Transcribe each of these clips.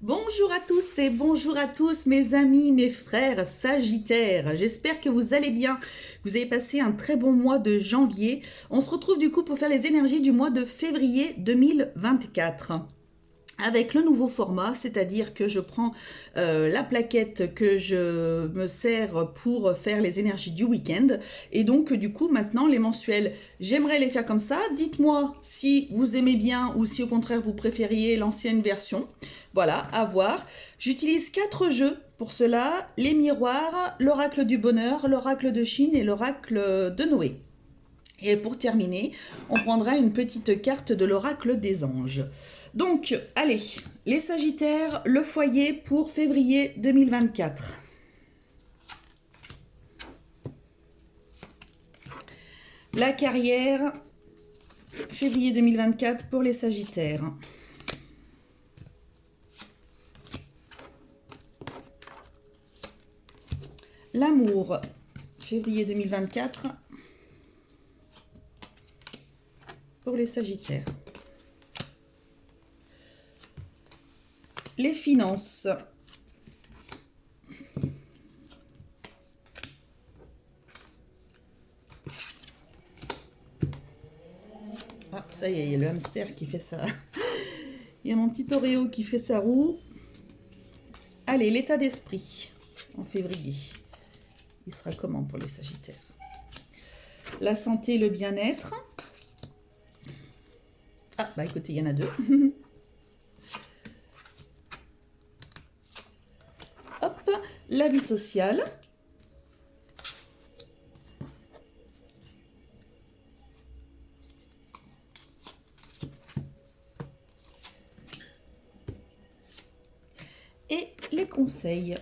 Bonjour à toutes et bonjour à tous mes amis, mes frères Sagittaires. J'espère que vous allez bien, que vous avez passé un très bon mois de janvier. On se retrouve du coup pour faire les énergies du mois de février 2024. Avec le nouveau format, c'est-à-dire que je prends la plaquette que je me sers pour faire les énergies du week-end. Et donc, du coup, maintenant, les mensuels, j'aimerais les faire comme ça. Dites-moi si vous aimez bien ou si au contraire vous préfériez l'ancienne version. Voilà, à voir. J'utilise 4 jeux pour cela. Les miroirs, l'oracle du bonheur, l'oracle de Chine et l'oracle de Noé. Et pour terminer, on prendra une petite carte de l'oracle des anges. Donc, allez, les Sagittaires, le foyer pour février 2024. La carrière, février 2024 pour les Sagittaires. L'amour, février 2024 pour les Sagittaires. Les finances. Ah, ça y est, il y a le hamster qui fait ça. Il y a mon petit Oreo qui fait sa roue. Allez, l'état d'esprit en février. Il sera comment pour les Sagittaires? La santé, le bien-être. Ah, bah écoutez, il y en a deux. Hop, la vie sociale. Et les conseils.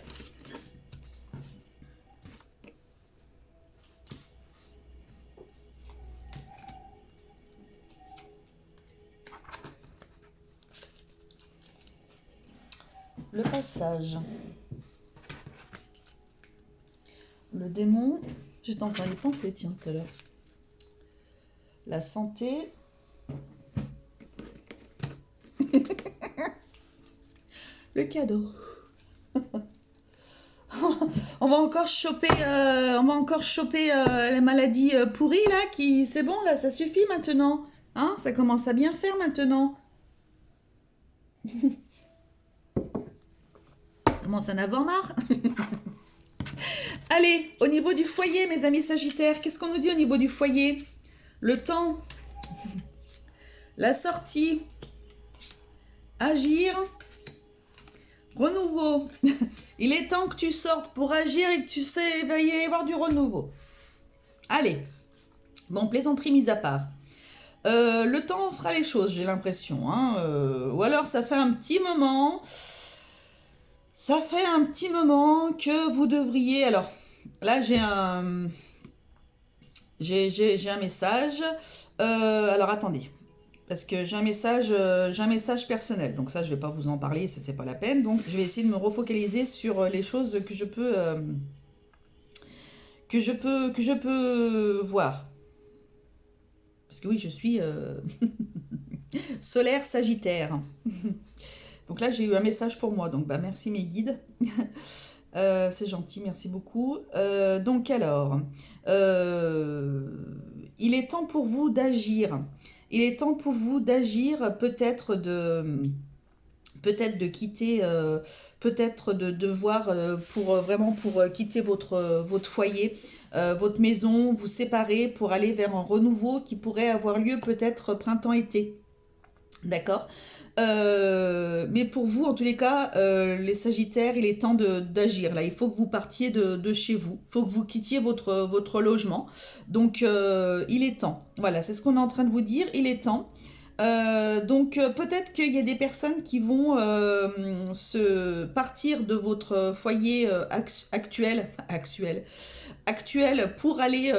Le passage. Le démon. J'étais en train d'y penser, tiens, tout à l'heure. La santé. Le cadeau. On va encore choper, la maladie pourrie là, qui c'est bon là, ça suffit maintenant, hein, ça commence à bien faire maintenant. On commence à en avoir marre. Allez, au niveau du foyer, mes amis Sagittaires, qu'est-ce qu'on nous dit au niveau du foyer? Le temps, la sortie, agir, renouveau. Il est temps que tu sortes pour agir et que tu sais, il va y avoir du renouveau. Allez, bon, plaisanterie mise à part. Le temps fera les choses, j'ai l'impression. Hein, ou alors ça fait un petit moment. Ça fait un petit moment que vous devriez. Alors, là j'ai un. J'ai un message. Alors attendez. Parce que j'ai un message personnel. Donc ça, je ne vais pas vous en parler, ça c'est pas la peine. Donc je vais essayer de me refocaliser sur les choses que je peux. Que je peux voir. Parce que oui, je suis solaire Sagittaire. Donc là, j'ai eu un message pour moi. Donc, bah, merci mes guides. C'est gentil, merci beaucoup. Donc alors, il est temps pour vous d'agir. Il est temps pour vous d'agir, peut-être de quitter, peut-être de devoir pour vraiment pour quitter votre foyer, votre maison, vous séparer pour aller vers un renouveau qui pourrait avoir lieu peut-être printemps-été. D'accord. Mais pour vous, en tous les cas, les Sagittaires, il est temps d'agir. Là, il faut que vous partiez de chez vous. Il faut que vous quittiez votre logement. Donc, il est temps. Voilà, c'est ce qu'on est en train de vous dire. Il est temps. Donc, peut-être qu'il y a des personnes qui vont se partir de votre foyer actuel pour aller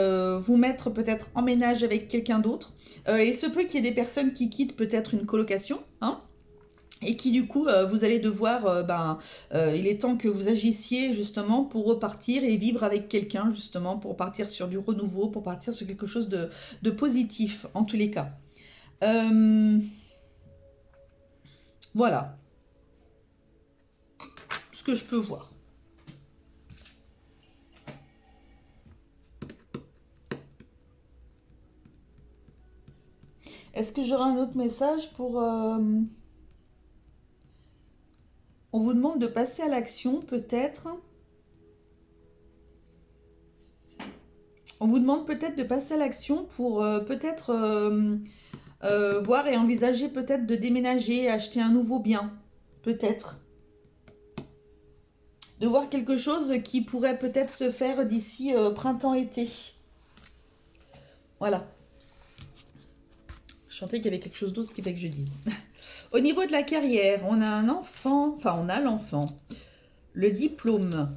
vous mettre peut-être en ménage avec quelqu'un d'autre. Il se peut qu'il y ait des personnes qui quittent peut-être une colocation, hein, et qui du coup vous allez devoir, il est temps que vous agissiez justement pour repartir et vivre avec quelqu'un justement pour partir sur du renouveau, pour partir sur quelque chose de positif en tous les cas. Voilà. que je peux voir. Est-ce que j'aurai un autre message pour... On vous demande de passer à l'action, peut-être. On vous demande peut-être de passer à l'action pour peut-être voir et envisager peut-être de déménager, acheter un nouveau bien. Peut-être. De voir quelque chose qui pourrait peut-être se faire d'ici printemps-été. Voilà. Je sentais qu'il y avait quelque chose d'autre qui fait que je dise. Au niveau de la carrière, on a un enfant, enfin on a l'enfant, le diplôme,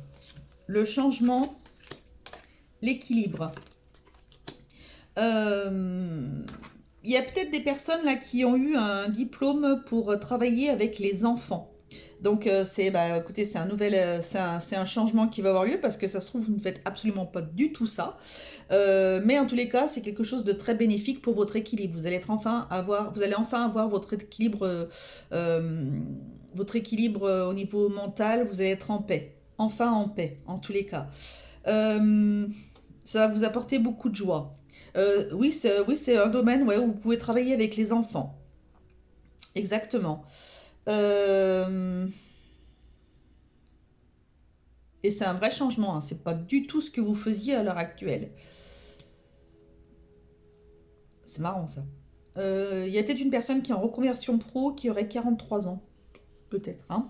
le changement, l'équilibre. Il y a peut-être des personnes là qui ont eu un diplôme pour travailler avec les enfants. Donc écoutez, c'est un nouvel, c'est un changement qui va avoir lieu parce que ça se trouve vous ne faites absolument pas du tout ça. Mais en tous les cas, c'est quelque chose de très bénéfique pour votre équilibre. Vous allez enfin avoir votre équilibre au niveau mental. Vous allez être en paix, enfin en paix, en tous les cas. Ça va vous apporter beaucoup de joie. Oui, c'est un domaine où vous pouvez travailler avec les enfants. Exactement. Et c'est un vrai changement, hein. C'est pas du tout ce que vous faisiez à l'heure actuelle. C'est marrant ça. Il y a peut-être une personne qui est en reconversion pro qui aurait 43 ans. Peut-être, hein.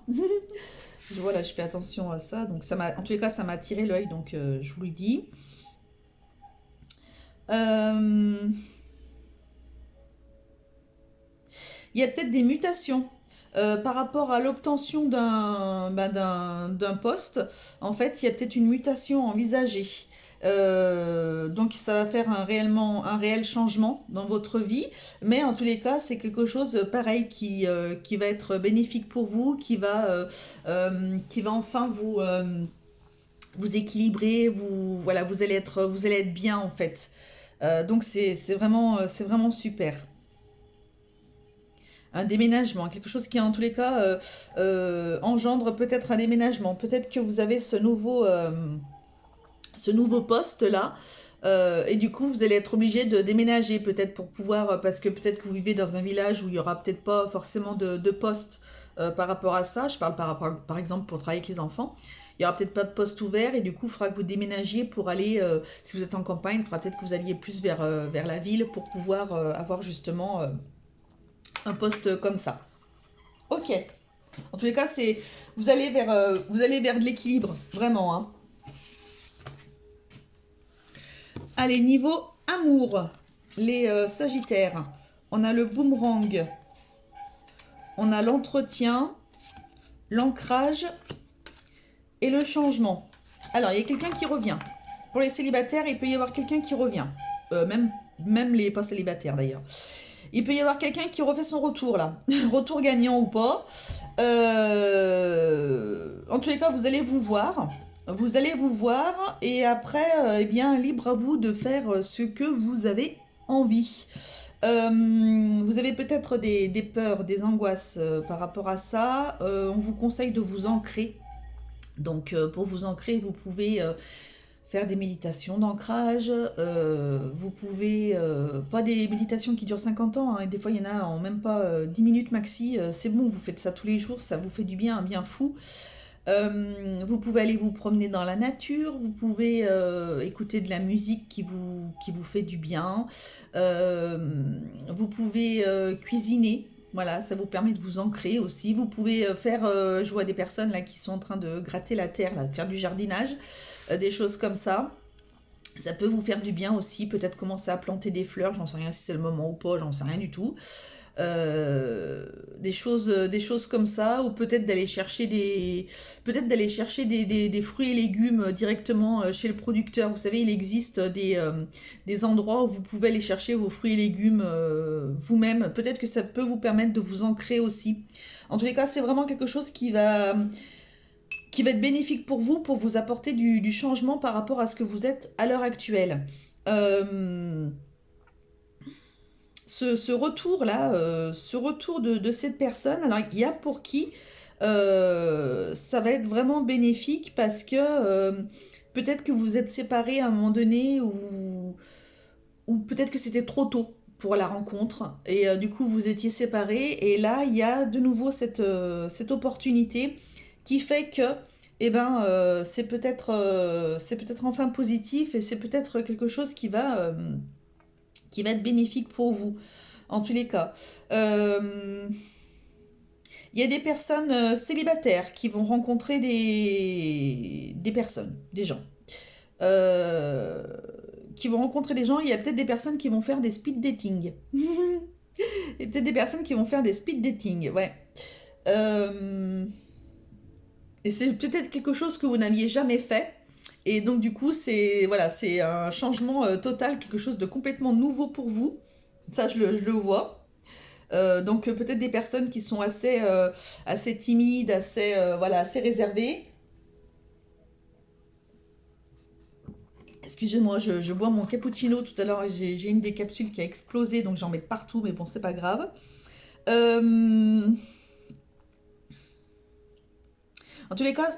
Voilà, je fais attention à ça. Donc en tous les cas, ça m'a attiré l'œil, donc je vous le dis. Il y a peut-être des mutations. Par rapport à l'obtention d'un poste, en fait, il y a peut-être une mutation envisagée. Donc ça va faire un réel changement dans votre vie, mais en tous les cas, c'est quelque chose pareil qui va être bénéfique pour vous, qui va enfin vous équilibrer, voilà, vous allez être bien en fait. Donc c'est vraiment super. Un déménagement, quelque chose qui en tous les cas engendre peut-être un déménagement. Peut-être que vous avez ce nouveau poste là et du coup vous allez être obligé de déménager peut-être pour pouvoir, parce que peut-être que vous vivez dans un village où il y aura peut-être pas forcément de poste par rapport à ça. Je parle par exemple pour travailler avec les enfants. Il n'y aura peut-être pas de poste ouvert et du coup il faudra que vous déménagiez pour aller, si vous êtes en campagne, il faudra peut-être que vous alliez plus vers la ville pour pouvoir avoir justement un poste comme ça. Ok. En tous les cas, vous allez vers de l'équilibre, vraiment, hein. Allez, niveau amour, les Sagittaires, on a le boomerang, on a l'entretien, l'ancrage et le changement. Alors, il y a quelqu'un qui revient. Pour les célibataires, il peut y avoir quelqu'un qui revient. Même les pas célibataires d'ailleurs. Il peut y avoir quelqu'un qui refait son retour là. Retour gagnant ou pas. En tous les cas, vous allez vous voir. Vous allez vous voir et après, eh bien, libre à vous de faire ce que vous avez envie. Vous avez peut-être des peurs, des angoisses par rapport à ça. On vous conseille de vous ancrer. Donc, pour vous ancrer, vous pouvez faire des méditations d'ancrage. Vous pouvez... pas des méditations qui durent 50 ans. Hein, des fois, il y en a en même pas 10 minutes maxi. C'est bon, vous faites ça tous les jours. Ça vous fait du bien, un bien fou. Vous pouvez aller vous promener dans la nature, vous pouvez écouter de la musique qui vous fait du bien, vous pouvez cuisiner, voilà, ça vous permet de vous ancrer aussi. Vous pouvez faire, je vois des personnes là qui sont en train de gratter la terre, là, de faire du jardinage, des choses comme ça. Ça peut vous faire du bien aussi, peut-être commencer à planter des fleurs, j'en sais rien si c'est le moment ou pas, j'en sais rien du tout. Des choses comme ça, ou peut-être d'aller chercher des fruits et légumes directement chez le producteur. Vous savez, il existe des endroits où vous pouvez aller chercher vos fruits et légumes vous-même. Peut-être que ça peut vous permettre de vous ancrer aussi. En tous les cas, c'est vraiment quelque chose qui va être bénifique pour vous apporter du changement par rapport à ce que vous êtes à l'heure actuelle. Ce retour là, ce retour de cette personne, alors il y a pour qui ça va être vraiment bénéfique parce que peut-être que vous êtes séparés à un moment donné ou peut-être que c'était trop tôt pour la rencontre et du coup vous étiez séparés et là il y a de nouveau cette opportunité qui fait que c'est peut-être enfin positif et c'est peut-être quelque chose qui va être bénéfique pour vous en tous les cas. Euh, il y a des personnes célibataires qui vont rencontrer des personnes, des gens. Euh, qui vont rencontrer des gens, il y a peut-être des personnes qui vont faire des speed dating. Il y a peut-être des personnes qui vont faire des speed dating, ouais. Euh, et c'est peut-être quelque chose que vous n'aviez jamais fait. Et donc du coup, c'est voilà, c'est un changement total, quelque chose de complètement nouveau pour vous. Ça, je le vois. Donc peut-être des personnes qui sont assez timides, voilà, assez réservées. Excusez-moi, je bois mon cappuccino tout à l'heure. J'ai une des capsules qui a explosé, donc j'en mets partout, mais bon, c'est pas grave. Euh, En tous les cas,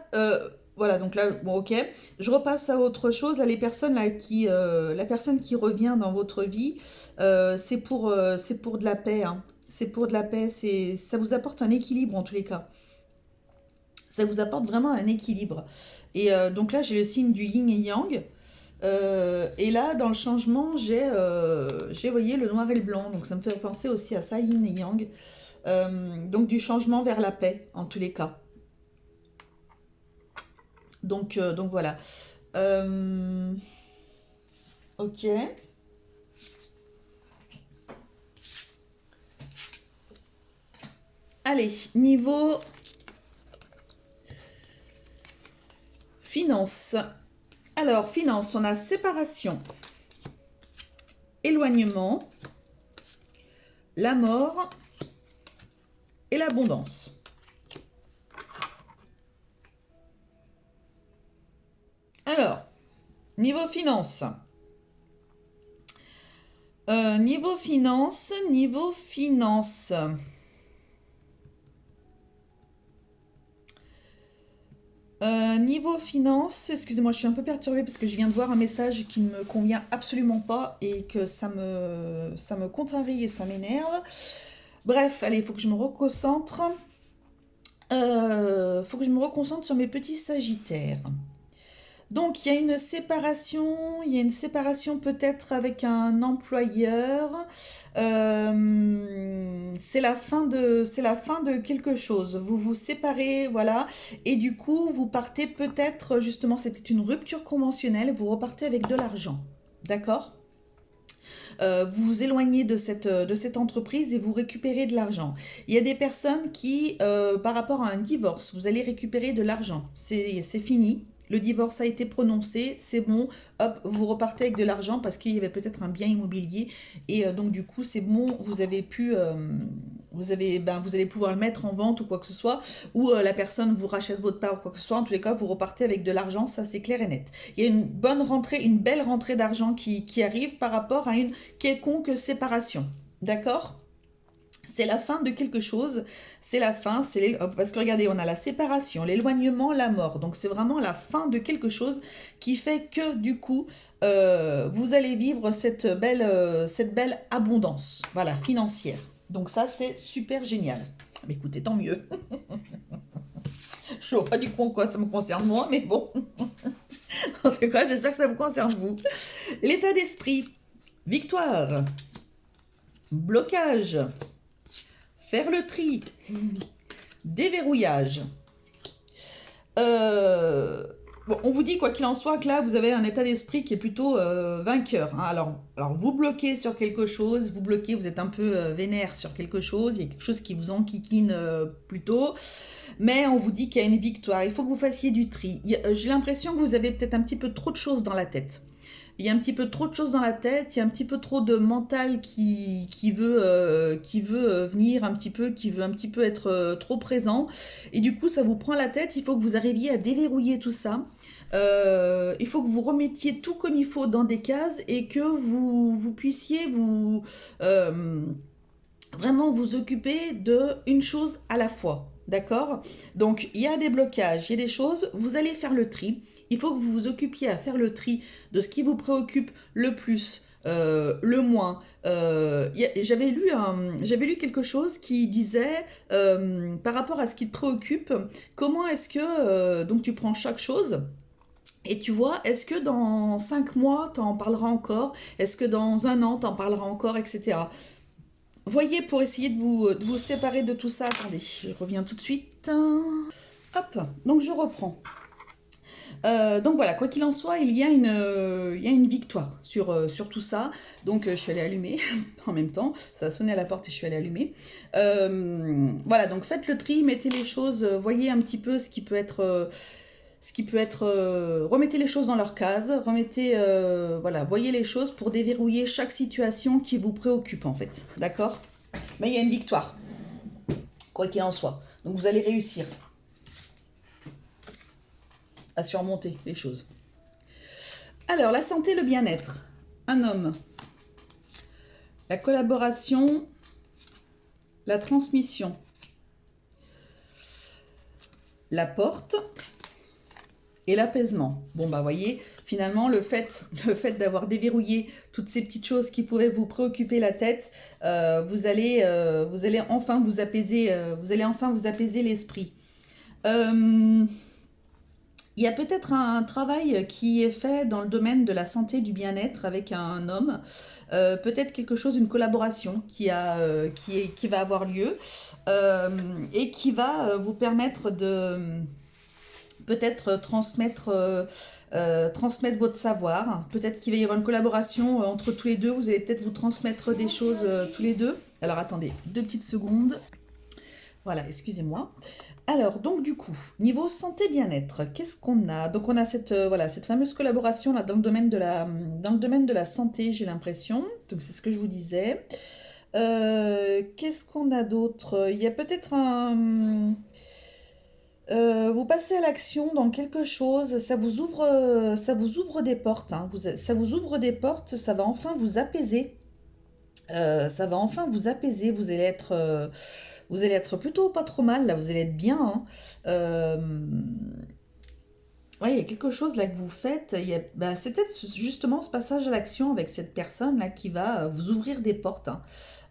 voilà, donc là, bon, ok. Je repasse à autre chose. Là, la personne qui revient dans votre vie, c'est pour de la paix, hein. C'est pour de la paix. Ça vous apporte un équilibre en tous les cas. Ça vous apporte vraiment un équilibre. Et donc là, j'ai le signe du yin et yang. Et là, dans le changement, vous voyez, le noir et le blanc. Donc ça me fait penser aussi à ça, yin et yang. Donc du changement vers la paix, en tous les cas. Donc voilà. Euh, ok. Allez, niveau finance. Alors, finance, on a séparation, éloignement, la mort et l'abondance. Alors, niveau finance. Niveau finance, niveau finance. Niveau finance, excusez-moi, je suis un peu perturbée parce que je viens de voir un message qui ne me convient absolument pas et que ça me contrarie et ça m'énerve. Bref, allez, il faut que je me reconcentre. Faut que je me reconcentre sur mes petits sagittaires. Donc il y a une séparation peut-être avec un employeur. C'est la fin de quelque chose. Vous vous séparez, voilà, et du coup vous partez peut-être justement, c'était une rupture conventionnelle. Vous repartez avec de l'argent, d'accord? Vous vous éloignez de cette entreprise et vous récupérez de l'argent. Il y a des personnes qui, par rapport à un divorce, vous allez récupérer de l'argent. C'est fini. Le divorce a été prononcé, c'est bon, hop, vous repartez avec de l'argent parce qu'il y avait peut-être un bien immobilier et donc du coup c'est bon, vous allez pouvoir le mettre en vente ou quoi que ce soit, ou la personne vous rachète votre part ou quoi que ce soit. En tous les cas, vous repartez avec de l'argent, ça c'est clair et net. Il y a une bonne rentrée, une belle rentrée d'argent qui arrive par rapport à une quelconque séparation. D'accord? C'est la fin de quelque chose, c'est la fin, parce que regardez, on a la séparation, l'éloignement, la mort. Donc c'est vraiment la fin de quelque chose qui fait que du coup, vous allez vivre cette belle abondance, voilà, financière. Donc ça, c'est super génial. Mais écoutez, tant mieux. Je ne vois pas du coup en quoi ça me concerne moi, mais bon. En tout cas, j'espère que ça vous concerne vous. L'état d'esprit, victoire, blocage, faire le tri, déverrouillage. Bon, on vous dit quoi qu'il en soit que là, vous avez un état d'esprit qui est plutôt vainqueur, hein. Alors, vous bloquez sur quelque chose, vous êtes un peu vénère sur quelque chose, il y a quelque chose qui vous enquiquine plutôt, mais on vous dit qu'il y a une victoire. Il faut que vous fassiez du tri. J'ai l'impression que vous avez peut-être un petit peu trop de choses dans la tête. Il y a un petit peu trop de choses dans la tête, il y a un petit peu trop de mental qui veut venir un petit peu, qui veut un petit peu être trop présent. Et du coup, ça vous prend la tête, il faut que vous arriviez à déverrouiller tout ça. Il faut que vous remettiez tout comme il faut dans des cases et que vous puissiez euh, vraiment vous occuper de une chose à la fois. d'accord? Donc, il y a des blocages, il y a des choses, vous allez faire le tri. Il faut que vous vous occupiez à faire le tri de ce qui vous préoccupe le plus, le moins. J'avais lu quelque chose qui disait, par rapport à ce qui te préoccupe, comment est-ce que, donc tu prends chaque chose, et tu vois, est-ce que dans 5 mois, tu en parleras encore? Est-ce que dans un an, tu en parleras encore, etc. Voyez, pour essayer de vous séparer de tout ça. Attendez, je reviens tout de suite. Hop, donc je reprends. Donc voilà, quoi qu'il en soit, il y a une victoire sur tout ça. Donc je suis allée allumer en même temps. Ça a sonné à la porte et je suis allée allumer. Voilà, donc faites le tri, mettez les choses, voyez un petit peu ce qui peut être... remettez les choses dans leur case, voilà, voyez les choses pour déverrouiller chaque situation qui vous préoccupe en fait, d'accord? Mais il y a une victoire, quoi qu'il en soit. Donc vous allez réussir à surmonter les choses. Alors, la santé, le bien-être. Un homme. La collaboration, la transmission. La porte et l'apaisement. Bon, bah, voyez, finalement, le fait d'avoir déverrouillé toutes ces petites choses qui pourraient vous préoccuper la tête, vous allez enfin vous apaiser, l'esprit. Il y a peut-être un travail qui est fait dans le domaine de la santé, du bien-être avec un homme, peut-être quelque chose, une collaboration qui va avoir lieu, et qui va vous permettre de peut-être transmettre votre savoir. Peut-être qu'il va y avoir une collaboration entre tous les deux, vous allez peut-être vous transmettre des choses tous les deux. Alors attendez, 2 petites secondes. Voilà, excusez-moi. Alors, donc du coup, niveau santé bien-être, qu'est-ce qu'on a? Donc on a voilà, cette fameuse collaboration là dans le domaine dans le domaine de la santé, j'ai l'impression. Donc c'est ce que je vous disais. Qu'est-ce qu'on a d'autre? Il y a peut-être vous passez à l'action dans quelque chose, ça vous ouvre des portes, hein. Ça vous ouvre des portes, ça va enfin vous apaiser. Ça va enfin vous apaiser, vous allez être plutôt pas trop mal, là, vous allez être bien, hein. Euh, ouais, il y a quelque chose là que vous faites, bah, c'est peut-être justement ce passage à l'action avec cette personne là qui va vous ouvrir des portes, hein.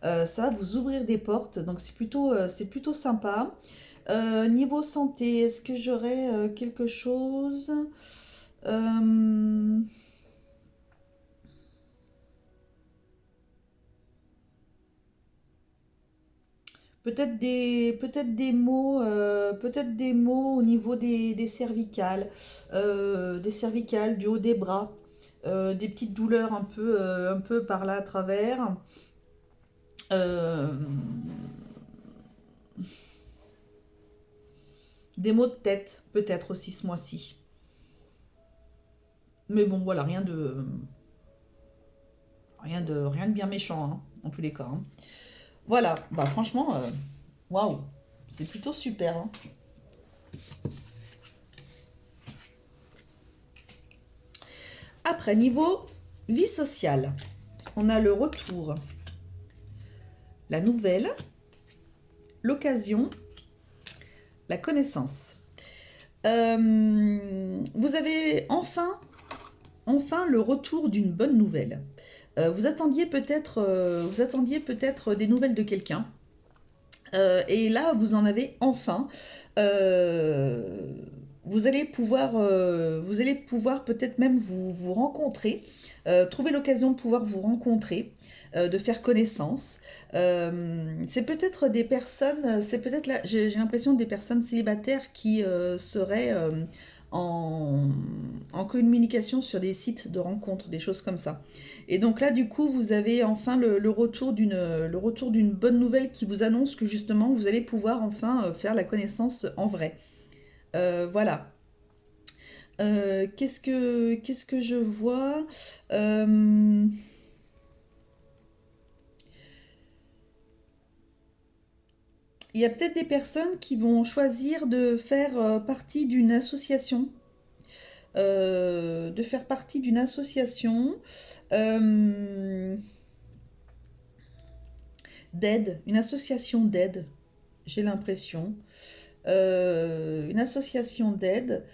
Ça va vous ouvrir des portes, donc c'est plutôt sympa. Niveau santé, est-ce que j'aurais quelque chose? Euh, peut-être des mots au niveau des cervicales, du haut des bras, des petites douleurs un peu par là à travers. Euh, des maux de tête, peut-être aussi ce mois-ci. Mais bon, voilà, rien de bien méchant, hein, en tous les cas, hein. Voilà, bah franchement, waouh, c'est plutôt super, hein. Après, niveau vie sociale, on a le retour, la nouvelle, l'occasion, la connaissance. Vous avez enfin le retour d'une bonne nouvelle. Vous attendiez peut-être des nouvelles de quelqu'un. Et là, vous en avez enfin. Euh, vous allez pouvoir peut-être même vous rencontrer, trouver l'occasion de pouvoir vous rencontrer, de faire connaissance. C'est peut-être des personnes, c'est peut-être là, j'ai l'impression des personnes célibataires qui seraient en, en communication sur des sites de rencontres, des choses comme ça. Et donc là, du coup, vous avez enfin le retour d'une bonne nouvelle qui vous annonce que justement, vous allez pouvoir enfin faire la connaissance en vrai. Voilà. Qu'est-ce que je vois? Euh, Il y a peut-être des personnes qui vont choisir de faire partie d'une association. De faire partie d'une association euh, d'aide, une association d'aide, j'ai l'impression. Une association d'aide.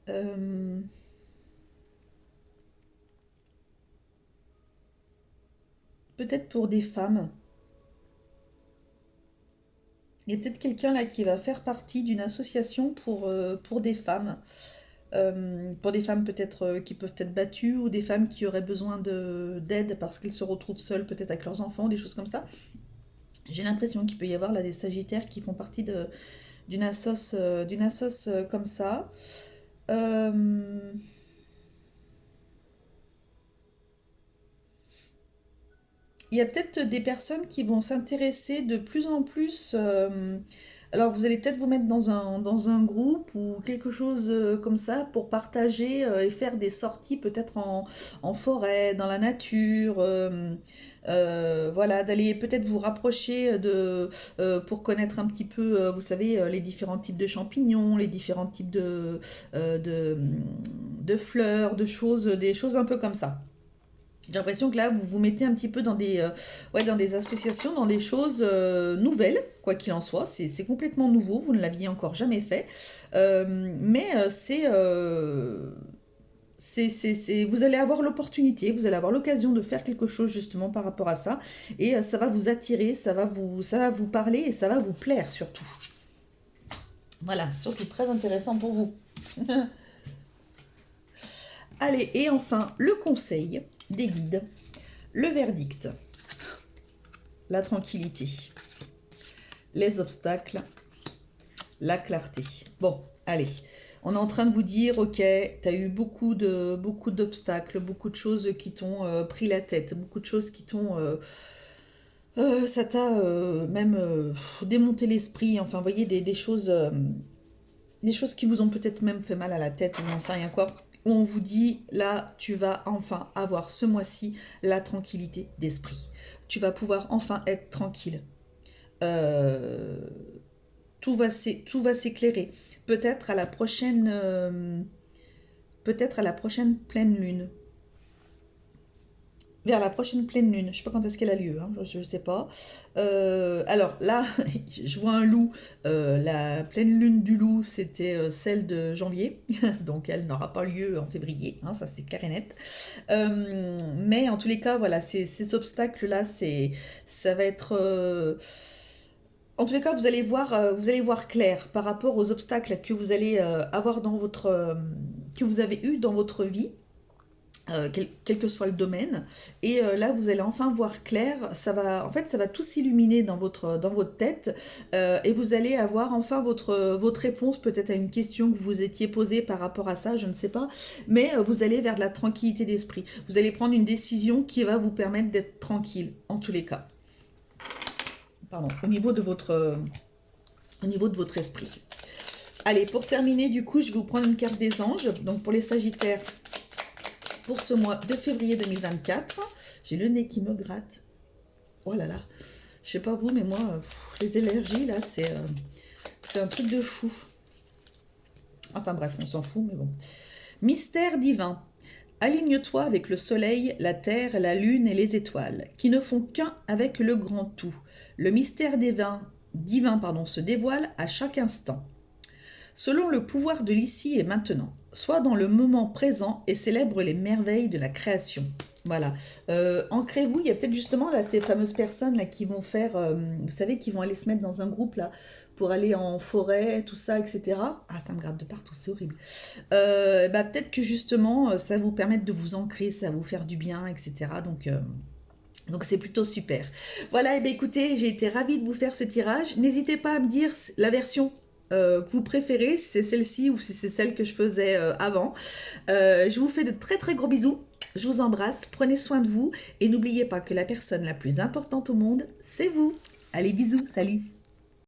Euh, Peut-être pour des femmes. Il y a peut-être quelqu'un là qui va faire partie d'une association pour des femmes. Pour des femmes peut-être qui peuvent être battues ou des femmes qui auraient besoin d'aide parce qu'elles se retrouvent seules peut-être avec leurs enfants, des choses comme ça. J'ai l'impression qu'il peut y avoir là des sagittaires qui font partie d'une assoce comme ça. Euh, Il y a peut-être des personnes qui vont s'intéresser de plus en plus. Alors, vous allez peut-être vous mettre dans un groupe ou quelque chose comme ça pour partager et faire des sorties peut-être en forêt, dans la nature. Voilà, d'aller peut-être vous rapprocher pour connaître un petit peu, vous savez, les différents types de champignons, les différents types de fleurs, des choses un peu comme ça. J'ai l'impression que là, vous vous mettez un petit peu ouais, dans des associations, dans des choses nouvelles, quoi qu'il en soit. C'est complètement nouveau, vous ne l'aviez encore jamais fait. Mais vous allez avoir l'opportunité, vous allez avoir l'occasion de faire quelque chose justement par rapport à ça. Et ça va vous attirer, ça va vous parler et ça va vous plaire surtout. Voilà, surtout très intéressant pour vous. Allez, et enfin, le conseil des guides, le verdict, la tranquillité, les obstacles, la clarté. Bon, allez, on est en train de vous dire, ok, tu as eu beaucoup d'obstacles, beaucoup de choses qui t'ont pris la tête, beaucoup de choses qui t'ont... ça t'a même démonté l'esprit, enfin, vous voyez, des choses qui vous ont peut-être même fait mal à la tête, on n'en sait rien quoi. On vous dit, là, tu vas enfin avoir ce mois-ci la tranquillité d'esprit. Tu vas pouvoir enfin être tranquille. Euh, tout va s'éclairer. Peut-être à la prochaine pleine lune. Vers la prochaine pleine lune. Je sais pas quand est-ce qu'elle a lieu, hein, je ne sais pas. Alors là, je vois un loup. La pleine lune du loup, c'était celle de janvier. Donc elle n'aura pas lieu en février, hein, ça c'est clair et net. Mais en tous les cas, voilà, ces obstacles-là, ça va être... en tous les cas, vous allez voir clair par rapport aux obstacles que vous allez avoir que vous avez eu dans votre vie. Quel que soit le domaine. Et là, vous allez enfin voir clair. En fait, ça va tout s'illuminer dans votre tête. Et vous allez avoir enfin votre réponse peut-être à une question que vous vous étiez posée par rapport à ça, je ne sais pas. Mais vous allez vers de la tranquillité d'esprit. Vous allez prendre une décision qui va vous permettre d'être tranquille, en tous les cas. Pardon, au niveau de votre esprit. Allez, pour terminer, du coup, je vais vous prendre une carte des anges. Donc, pour les sagittaires, pour ce mois de février 2024. J'ai le nez qui me gratte. Oh là là. Je sais pas vous, mais moi, les allergies, là, c'est un truc de fou. Enfin bref, on s'en fout, mais bon. Mystère divin. Aligne-toi avec le soleil, la terre, la lune et les étoiles, qui ne font qu'un avec le grand tout. Le mystère divin se dévoile à chaque instant. Selon le pouvoir de l'ici et maintenant, sois dans le moment présent et célèbre les merveilles de la création. Voilà. Ancrez-vous, il y a peut-être justement là ces fameuses personnes là qui vont faire, vous savez, qui vont aller se mettre dans un groupe là pour aller en forêt, tout ça, etc. Ah, ça me gratte de partout, c'est horrible. Peut-être que justement, ça va vous permettre de vous ancrer, ça va vous faire du bien, etc. Donc c'est plutôt super. Voilà, et écoutez, j'ai été ravie de vous faire ce tirage. N'hésitez pas à me dire la version que vous préférez, si c'est celle-ci ou si c'est celle que je faisais avant. Je vous fais de très très gros bisous. Je vous embrasse, prenez soin de vous et n'oubliez pas que la personne la plus importante au monde, c'est vous. Allez, bisous, salut!